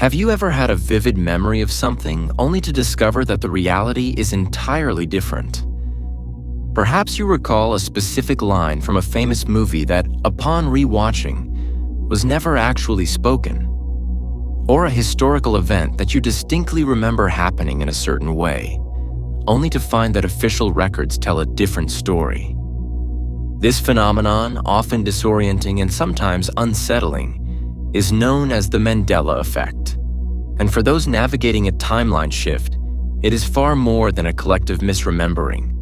Have you ever had a vivid memory of something only to discover that the reality is entirely different? Perhaps you recall a specific line from a famous movie that, upon rewatching, was never actually spoken, or a historical event that you distinctly remember happening in a certain way, only to find that official records tell a different story. This phenomenon, often disorienting and sometimes unsettling, is known as the Mandela Effect. And for those navigating a timeline shift, it is far more than a collective misremembering.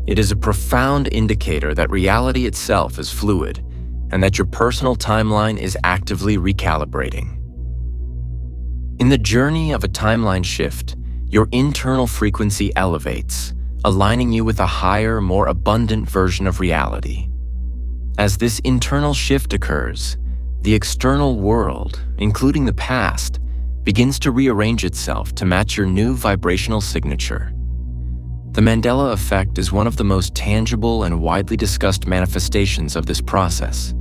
It is a profound indicator that reality itself is fluid and that your personal timeline is actively recalibrating. In the journey of a timeline shift, your internal frequency elevates, aligning you with a higher, more abundant version of reality. As this internal shift occurs, the external world, including the past, begins to rearrange itself to match your new vibrational signature. The Mandela Effect is one of the most tangible and widely discussed manifestations of this process.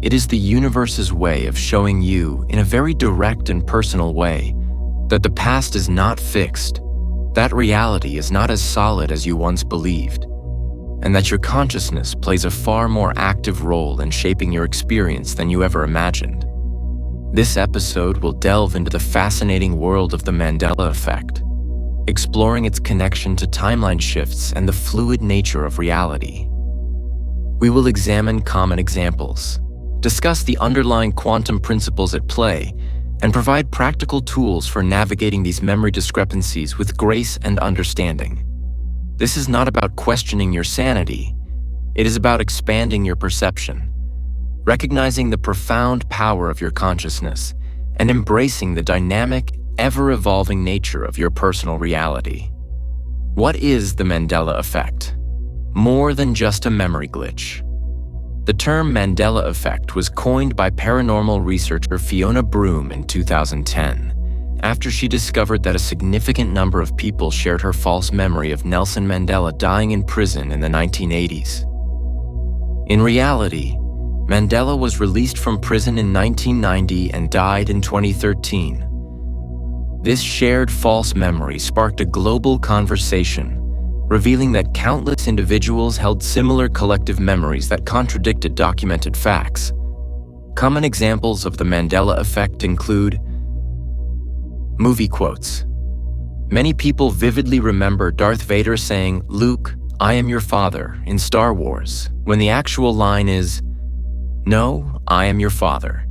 It is the universe's way of showing you, in a very direct and personal way, that the past is not fixed, that reality is not as solid as you once believed, and that your consciousness plays a far more active role in shaping your experience than you ever imagined. This episode will delve into the fascinating world of the Mandela Effect, exploring its connection to timeline shifts and the fluid nature of reality. We will examine common examples, discuss the underlying quantum principles at play, and provide practical tools for navigating these memory discrepancies with grace and understanding. This is not about questioning your sanity. It is about expanding your perception, recognizing the profound power of your consciousness, and embracing the dynamic, ever-evolving nature of your personal reality. What is the Mandela Effect? More than just a memory glitch. The term Mandela Effect was coined by paranormal researcher Fiona Broome in 2010, after she discovered that a significant number of people shared her false memory of Nelson Mandela dying in prison in the 1980s. In reality, Mandela was released from prison in 1990 and died in 2013. This shared false memory sparked a global conversation, revealing that countless individuals held similar collective memories that contradicted documented facts. Common examples of the Mandela Effect include movie quotes. Many people vividly remember Darth Vader saying, "Luke, I am your father," in Star Wars, when the actual line is, "No, I am your father."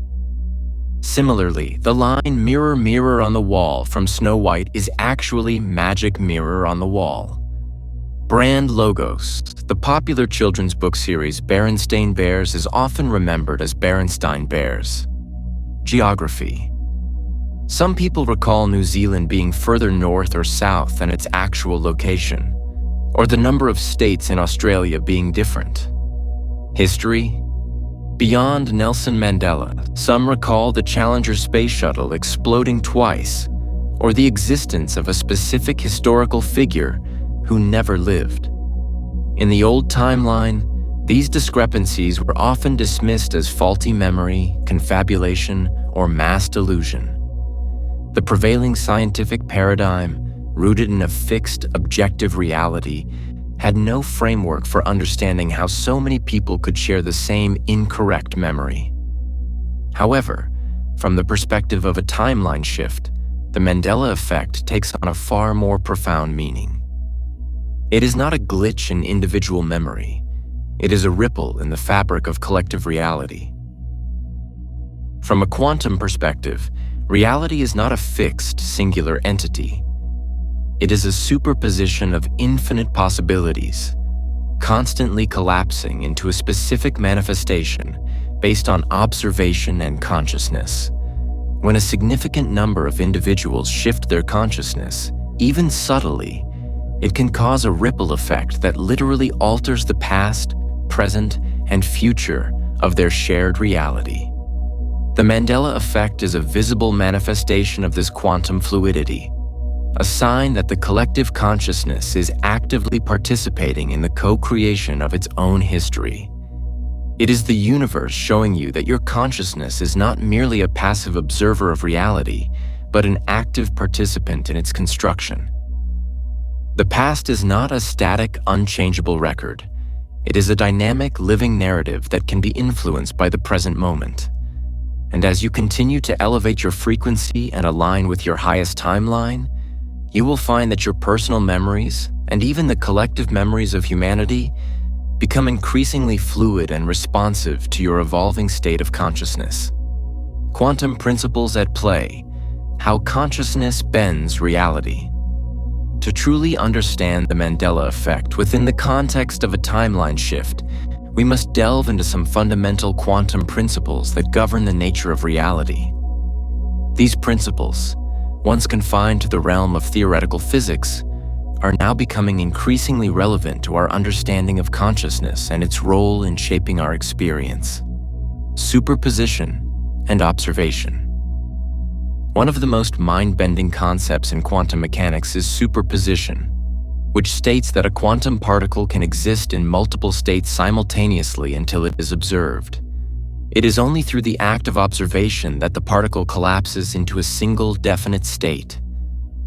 Similarly, the line "Mirror, mirror on the wall" from Snow White is actually "Magic mirror on the wall." Brand logos. The popular children's book series Berenstein Bears is often remembered as Berenstein Bears. Geography. Some people recall New Zealand being further north or south than its actual location, or the number of states in Australia being different. History. Beyond Nelson Mandela, some recall the Challenger space shuttle exploding twice, or the existence of a specific historical figure who never lived. In the old timeline, these discrepancies were often dismissed as faulty memory, confabulation, or mass delusion. The prevailing scientific paradigm, rooted in a fixed, objective reality, had no framework for understanding how so many people could share the same incorrect memory. However, from the perspective of a timeline shift, the Mandela Effect takes on a far more profound meaning. It is not a glitch in individual memory. It is a ripple in the fabric of collective reality. From a quantum perspective, reality is not a fixed, singular entity. It is a superposition of infinite possibilities, constantly collapsing into a specific manifestation based on observation and consciousness. When a significant number of individuals shift their consciousness, even subtly, it can cause a ripple effect that literally alters the past, present, and future of their shared reality. The Mandela Effect is a visible manifestation of this quantum fluidity, a sign that the collective consciousness is actively participating in the co-creation of its own history. It is the universe showing you that your consciousness is not merely a passive observer of reality, but an active participant in its construction. The past is not a static, unchangeable record. It is a dynamic, living narrative that can be influenced by the present moment. And as you continue to elevate your frequency and align with your highest timeline, you will find that your personal memories, and even the collective memories of humanity, become increasingly fluid and responsive to your evolving state of consciousness. Quantum principles at play: how consciousness bends reality. To truly understand the Mandela Effect within the context of a timeline shift, we must delve into some fundamental quantum principles that govern the nature of reality. These principles, once confined to the realm of theoretical physics, are now becoming increasingly relevant to our understanding of consciousness and its role in shaping our experience. Superposition and observation. One of the most mind-bending concepts in quantum mechanics is superposition, which states that a quantum particle can exist in multiple states simultaneously until it is observed. It is only through the act of observation that the particle collapses into a single definite state.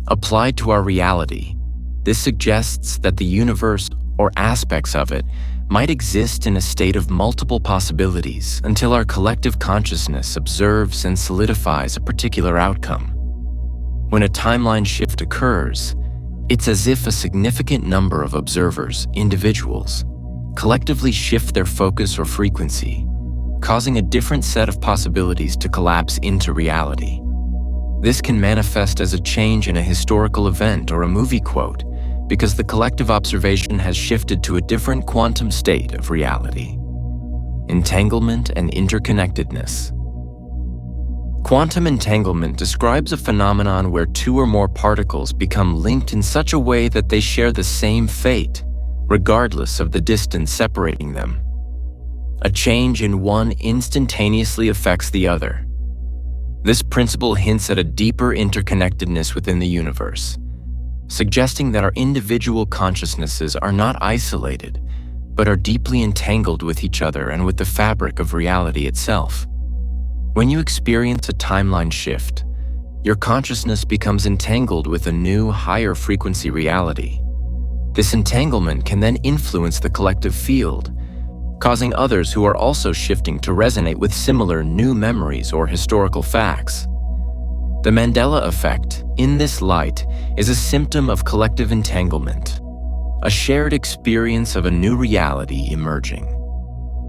Applied to our reality, this suggests that the universe, or aspects of it, might exist in a state of multiple possibilities until our collective consciousness observes and solidifies a particular outcome. When a timeline shift occurs, it's as if a significant number of observers, individuals, collectively shift their focus or frequency, causing a different set of possibilities to collapse into reality. This can manifest as a change in a historical event or a movie quote, because the collective observation has shifted to a different quantum state of reality. Entanglement and interconnectedness. Quantum entanglement describes a phenomenon where two or more particles become linked in such a way that they share the same fate, regardless of the distance separating them. A change in one instantaneously affects the other. This principle hints at a deeper interconnectedness within the universe, suggesting that our individual consciousnesses are not isolated, but are deeply entangled with each other and with the fabric of reality itself. When you experience a timeline shift, your consciousness becomes entangled with a new, higher frequency reality. This entanglement can then influence the collective field, causing others who are also shifting to resonate with similar new memories or historical facts. The Mandela Effect, in this light, is a symptom of collective entanglement, a shared experience of a new reality emerging.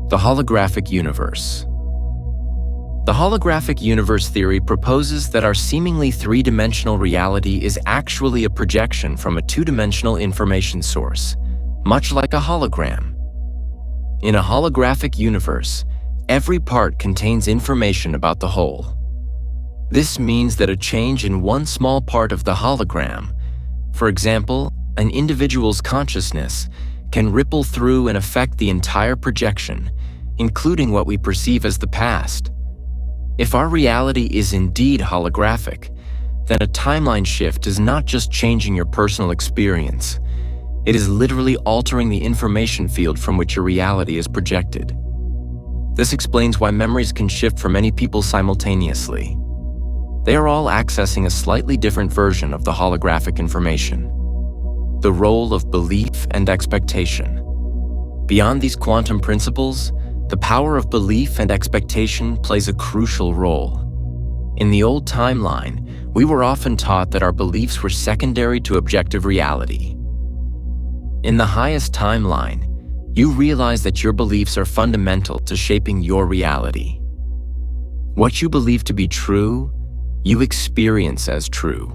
The holographic universe. The holographic universe theory proposes that our seemingly three-dimensional reality is actually a projection from a two-dimensional information source, much like a hologram. In a holographic universe, every part contains information about the whole. This means that a change in one small part of the hologram, for example, an individual's consciousness, can ripple through and affect the entire projection, including what we perceive as the past. If our reality is indeed holographic, then a timeline shift is not just changing your personal experience. It is literally altering the information field from which your reality is projected. This explains why memories can shift for many people simultaneously. They are all accessing a slightly different version of the holographic information. The role of belief and expectation. Beyond these quantum principles, the power of belief and expectation plays a crucial role. In the old timeline, we were often taught that our beliefs were secondary to objective reality. In the highest timeline, you realize that your beliefs are fundamental to shaping your reality. What you believe to be true, you experience as true.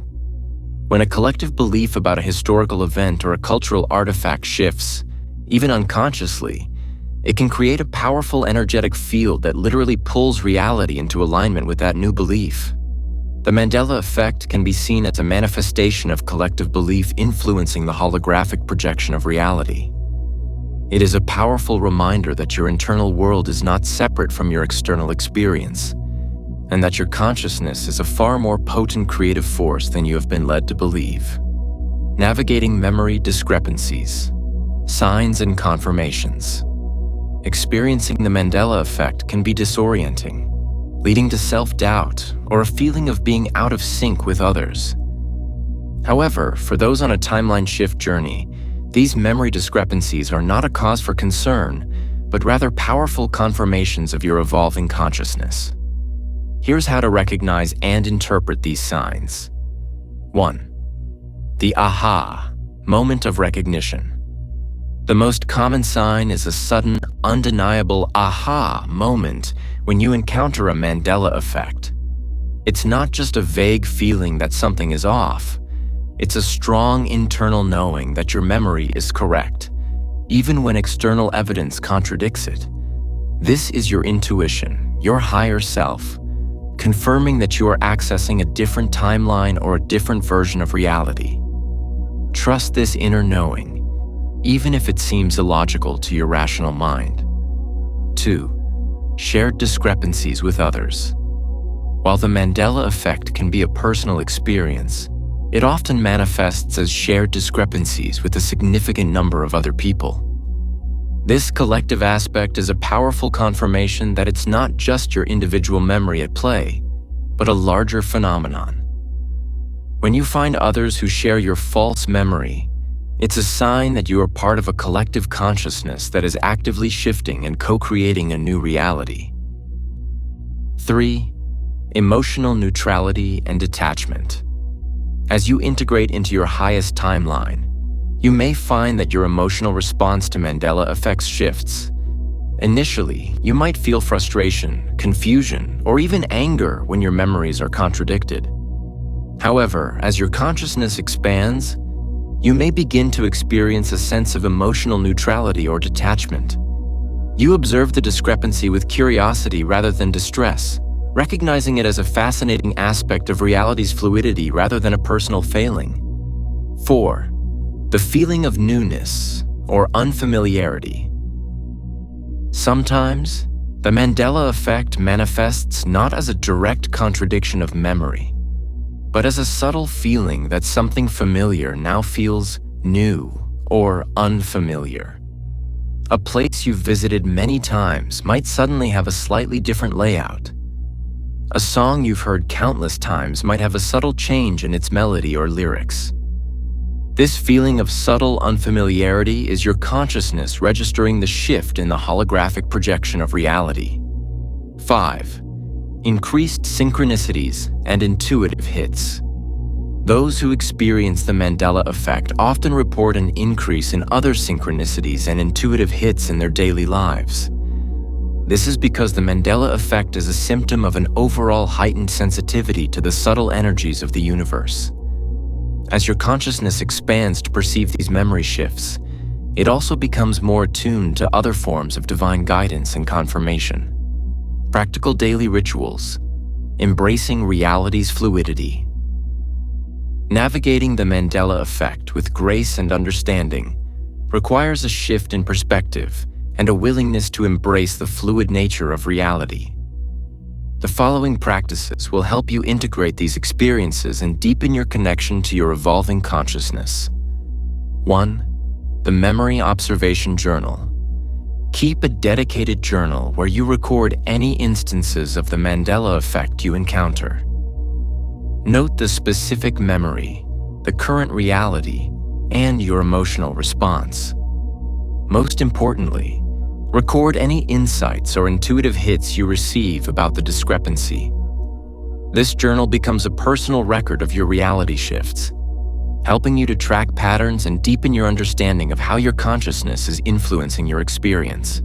When a collective belief about a historical event or a cultural artifact shifts, even unconsciously, it can create a powerful energetic field that literally pulls reality into alignment with that new belief. The Mandela Effect can be seen as a manifestation of collective belief influencing the holographic projection of reality. It is a powerful reminder that your internal world is not separate from your external experience, and that your consciousness is a far more potent creative force than you have been led to believe. Navigating memory discrepancies, signs and confirmations. experiencing the Mandela effect can be disorienting, leading to self-doubt or a feeling of being out of sync with others. However, for those on a timeline shift journey, these memory discrepancies are not a cause for concern, but rather powerful confirmations of your evolving consciousness. Here's how to recognize and interpret these signs. 1. The aha moment of recognition. The most common sign is a sudden, undeniable aha moment when you encounter a Mandela effect. It's not just a vague feeling that something is off. It's a strong internal knowing that your memory is correct, even when external evidence contradicts it. This is your intuition, your higher self, confirming that you are accessing a different timeline or a different version of reality. Trust this inner knowing, even if it seems illogical to your rational mind. 2. Shared discrepancies with others. While the Mandela effect can be a personal experience, it often manifests as shared discrepancies with a significant number of other people. This collective aspect is a powerful confirmation that it's not just your individual memory at play, but a larger phenomenon. When you find others who share your false memory, it's a sign that you are part of a collective consciousness that is actively shifting and co-creating a new reality. 3. Emotional neutrality and detachment. As you integrate into your highest timeline, you may find that your emotional response to Mandela effects shifts. Initially, you might feel frustration, confusion, or even anger when your memories are contradicted. However, as your consciousness expands, you may begin to experience a sense of emotional neutrality or detachment. You observe the discrepancy with curiosity rather than distress, recognizing it as a fascinating aspect of reality's fluidity rather than a personal failing. 4. The feeling of newness or unfamiliarity. Sometimes, the Mandela effect manifests not as a direct contradiction of memory, but as a subtle feeling that something familiar now feels new or unfamiliar. A place you've visited many times might suddenly have a slightly different layout. A song you've heard countless times might have a subtle change in its melody or lyrics. This feeling of subtle unfamiliarity is your consciousness registering the shift in the holographic projection of reality. 5. Increased synchronicities and intuitive hits. Those who experience the Mandela effect often report an increase in other synchronicities and intuitive hits in their daily lives. This is because the Mandela effect is a symptom of an overall heightened sensitivity to the subtle energies of the universe. As your consciousness expands to perceive these memory shifts, it also becomes more attuned to other forms of divine guidance and confirmation. Practical daily rituals, embracing reality's fluidity. Navigating the Mandela effect with grace and understanding requires a shift in perspective and a willingness to embrace the fluid nature of reality. The following practices will help you integrate these experiences and deepen your connection to your evolving consciousness. 1. The Memory Observation Journal. Keep a dedicated journal where you record any instances of the Mandela effect you encounter. Note the specific memory, the current reality, and your emotional response. Most importantly, record any insights or intuitive hits you receive about the discrepancy. This journal becomes a personal record of your reality shifts, helping you to track patterns and deepen your understanding of how your consciousness is influencing your experience.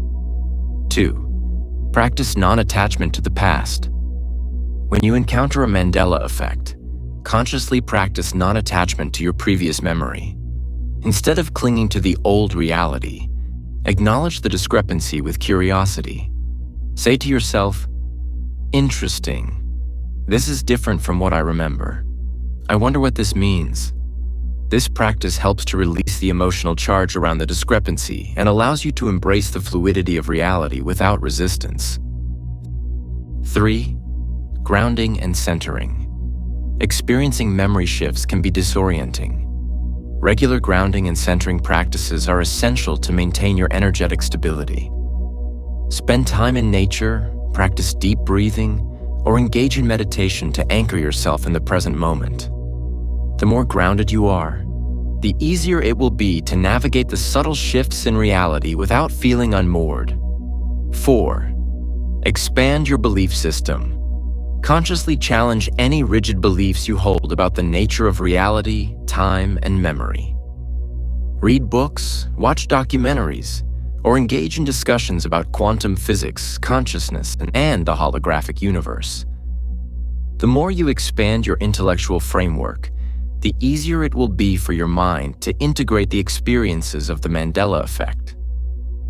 2. Practice non-attachment to the past. When you encounter a Mandela effect, consciously practice non-attachment to your previous memory. Instead of clinging to the old reality, acknowledge the discrepancy with curiosity. Say to yourself, "Interesting. This is different from what I remember. I wonder what this means." This practice helps to release the emotional charge around the discrepancy and allows you to embrace the fluidity of reality without resistance. 3. Grounding and centering. Experiencing memory shifts can be disorienting. Regular grounding and centering practices are essential to maintain your energetic stability. Spend time in nature, practice deep breathing, or engage in meditation to anchor yourself in the present moment. The more grounded you are, the easier it will be to navigate the subtle shifts in reality without feeling unmoored. 4. Expand your belief system. Consciously challenge any rigid beliefs you hold about the nature of reality, time, and memory. Read books, watch documentaries, or engage in discussions about quantum physics, consciousness, and the holographic universe. The more you expand your intellectual framework, the easier it will be for your mind to integrate the experiences of the Mandela Effect.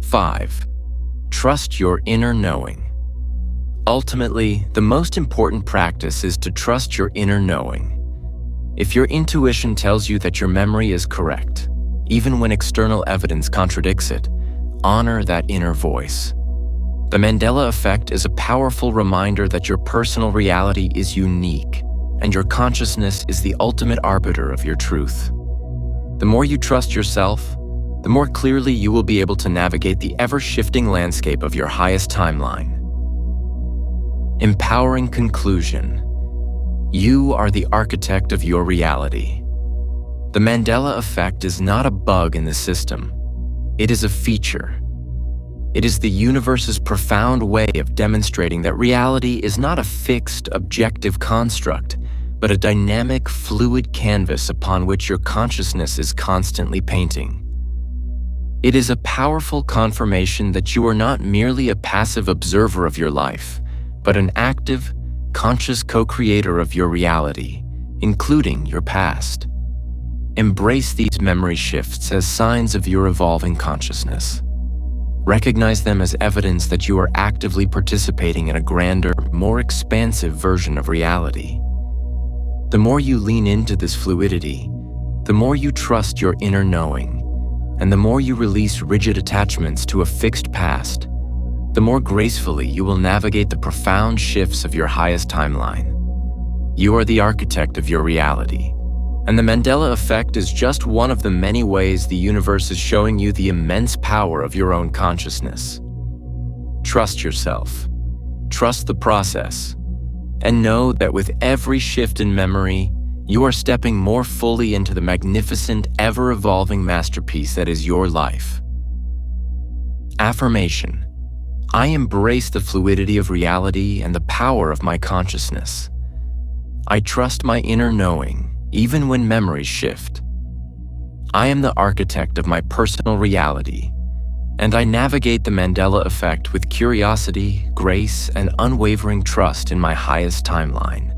5. Trust your inner knowing. Ultimately, the most important practice is to trust your inner knowing. If your intuition tells you that your memory is correct, even when external evidence contradicts it, honor that inner voice. The Mandela Effect is a powerful reminder that your personal reality is unique, and your consciousness is the ultimate arbiter of your truth. The more you trust yourself, the more clearly you will be able to navigate the ever-shifting landscape of your highest timeline. Empowering conclusion. You are the architect of your reality. The Mandela Effect is not a bug in the system. It is a feature. It is the universe's profound way of demonstrating that reality is not a fixed, objective construct, but a dynamic, fluid canvas upon which your consciousness is constantly painting. It is a powerful confirmation that you are not merely a passive observer of your life, but an active, conscious co-creator of your reality, including your past. Embrace these memory shifts as signs of your evolving consciousness. Recognize them as evidence that you are actively participating in a grander, more expansive version of reality. The more you lean into this fluidity, the more you trust your inner knowing, and the more you release rigid attachments to a fixed past, the more gracefully you will navigate the profound shifts of your highest timeline. You are the architect of your reality, and the Mandela Effect is just one of the many ways the universe is showing you the immense power of your own consciousness. Trust yourself, trust the process, and know that with every shift in memory, you are stepping more fully into the magnificent, ever-evolving masterpiece that is your life. Affirmation. I embrace the fluidity of reality and the power of my consciousness. I trust my inner knowing, even when memories shift. I am the architect of my personal reality, and I navigate the Mandela Effect with curiosity, grace, and unwavering trust in my highest timeline.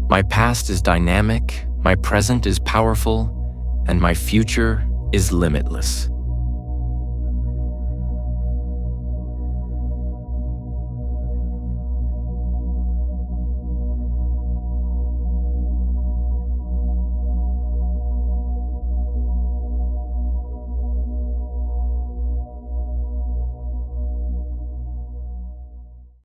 My past is dynamic, my present is powerful, and my future is limitless.